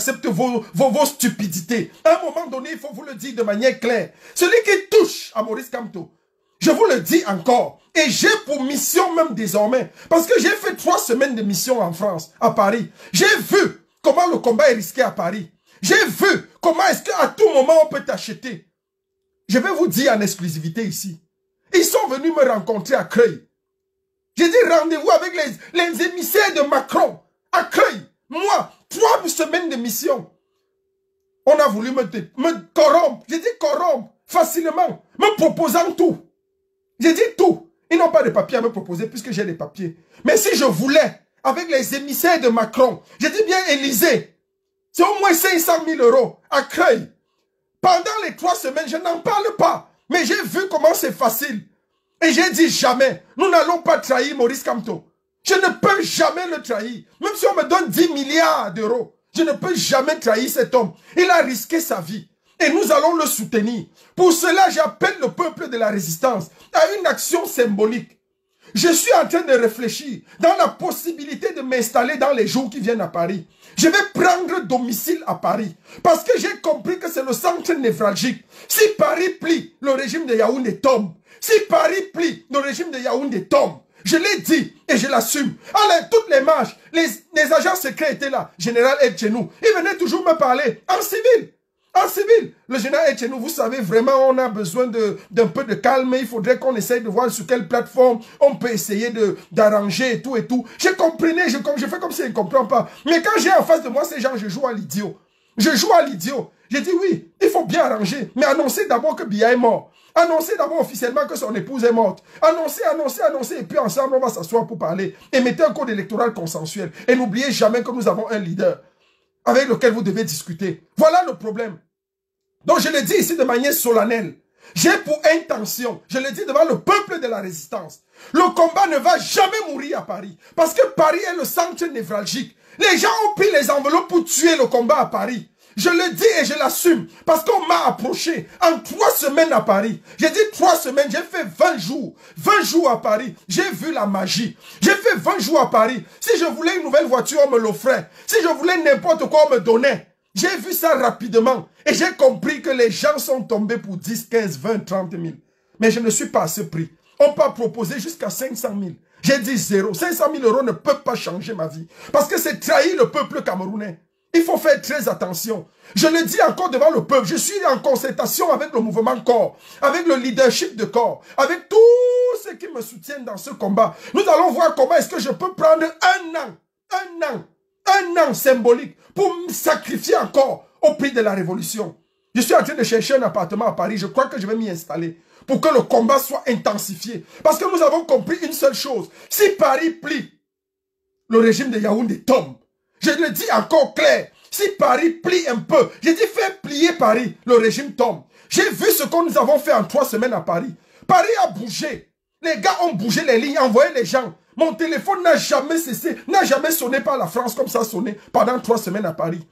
accepte vos stupidités. À un moment donné, il faut vous le dire de manière claire. Celui qui touche à Maurice Kamto, je vous le dis encore, et j'ai pour mission même désormais, parce que j'ai fait 3 semaines de mission en France, à Paris. J'ai vu comment le combat est risqué à Paris. J'ai vu comment est-ce qu'à tout moment on peut t'acheter. Je vais vous dire en exclusivité ici. Ils sont venus me rencontrer à Creil. J'ai dit rendez-vous avec les émissaires de Macron à Creil. Moi, 3 semaines de mission. On a voulu me corrompre. J'ai dit corrompre facilement, me proposant tout. J'ai dit tout. Ils n'ont pas de papiers à me proposer puisque j'ai des papiers. Mais si je voulais, avec les émissaires de Macron, j'ai dit bien Élysée, c'est au moins 500 000 € à Creil. Pendant les 3 semaines, je n'en parle pas. Mais j'ai vu comment c'est facile. Et j'ai dit jamais, nous n'allons pas trahir Maurice Kamto. Je ne peux jamais le trahir. Même si on me donne 10 milliards d'euros, je ne peux jamais trahir cet homme. Il a risqué sa vie. Et nous allons le soutenir. Pour cela, j'appelle le peuple de la résistance à une action symbolique. Je suis en train de réfléchir dans la possibilité de m'installer dans les jours qui viennent à Paris. Je vais prendre domicile à Paris. Parce que j'ai compris que c'est le centre névralgique. Si Paris plie, le régime de Yaoundé tombe. Si Paris plie, le régime de Yaoundé tombe. Je l'ai dit et je l'assume. Alors, toutes les marches, les agents secrets étaient là. Général Etchenou, il venait toujours me parler en civil. En civil, le général Etchenou, vous savez, vraiment, on a besoin d'un peu de calme. Il faudrait qu'on essaye de voir sur quelle plateforme on peut essayer d'arranger et tout et tout. Je comprenais, je fais comme si je ne comprends pas. Mais quand j'ai en face de moi ces gens, je joue à l'idiot. Je joue à l'idiot. J'ai dit oui, il faut bien arranger. Mais annoncez d'abord que Biya est mort. Annoncez d'abord officiellement que son épouse est morte. Annoncez. Et puis ensemble, on va s'asseoir pour parler. Et mettez un code électoral consensuel. Et n'oubliez jamais que nous avons un leader avec lequel vous devez discuter. Voilà le problème. Donc je le dis ici de manière solennelle. J'ai pour intention, je le dis devant le peuple de la résistance, le combat ne va jamais mourir à Paris. Parce que Paris est le centre névralgique. Les gens ont pris les enveloppes pour tuer le combat à Paris. Je le dis et je l'assume. Parce qu'on m'a approché en 3 semaines à Paris. J'ai dit 3 semaines, j'ai fait 20 jours. 20 jours à Paris. J'ai vu la magie. J'ai fait 20 jours à Paris. Si je voulais une nouvelle voiture, on me l'offrait. Si je voulais n'importe quoi, on me donnait. J'ai vu ça rapidement. Et j'ai compris que les gens sont tombés pour 10, 15, 20, 30 000. Mais je ne suis pas à ce prix. On peut proposer jusqu'à 500 000. J'ai dit 0. 500 000 € ne peuvent pas changer ma vie. Parce que c'est trahir le peuple camerounais. Il faut faire très attention. Je le dis encore devant le peuple. Je suis en concertation avec le mouvement Corps, avec le leadership de Corps, avec tous ceux qui me soutiennent dans ce combat. Nous allons voir comment est-ce que je peux prendre un an symbolique pour me sacrifier encore au prix de la révolution. Je suis en train de chercher un appartement à Paris. Je crois que je vais m'y installer pour que le combat soit intensifié. Parce que nous avons compris une seule chose. Si Paris plie, le régime de Yaoundé tombe. Je le dis encore clair. Si Paris plie un peu, j'ai dit fais plier Paris, le régime tombe. J'ai vu ce que nous avons fait en 3 semaines à Paris. Paris a bougé. Les gars ont bougé les lignes, envoyé les gens. Mon téléphone n'a jamais cessé, n'a jamais sonné par la France comme ça a sonné pendant 3 semaines à Paris.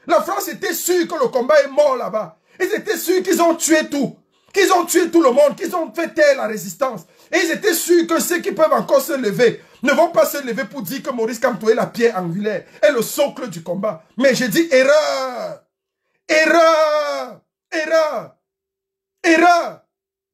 La France était sûre que le combat est mort là-bas. Ils étaient sûrs qu'ils ont tué tout. Qu'ils ont tué tout le monde, qu'ils ont fait taire la résistance. Et ils étaient sûrs que ceux qui peuvent encore se lever ne vont pas se lever pour dire que Maurice Kamto est la pierre angulaire, est le socle du combat. Mais j'ai dit erreur. Erreur. Erreur. Erreur.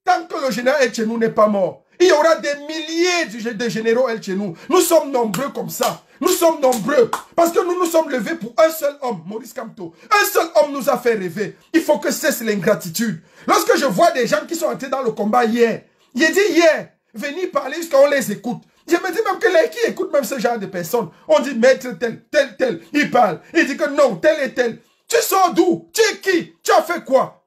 Tant que le général Etchenou n'est pas mort, il y aura des milliers de généraux Etchenou. Nous sommes nombreux comme ça. Nous sommes nombreux. Parce que nous nous sommes levés pour un seul homme, Maurice Kamto. Un seul homme nous a fait rêver. Il faut que cesse l'ingratitude. Lorsque je vois des gens qui sont entrés dans le combat hier, j'ai dit hier, venir parler jusqu'à on les écoute. Je me dis même que les qui écoutent même ce genre de personnes, on dit maître tel, il parle. Il dit que non, tel et tel. Tu sors d'où? Tu es qui? Tu as fait quoi?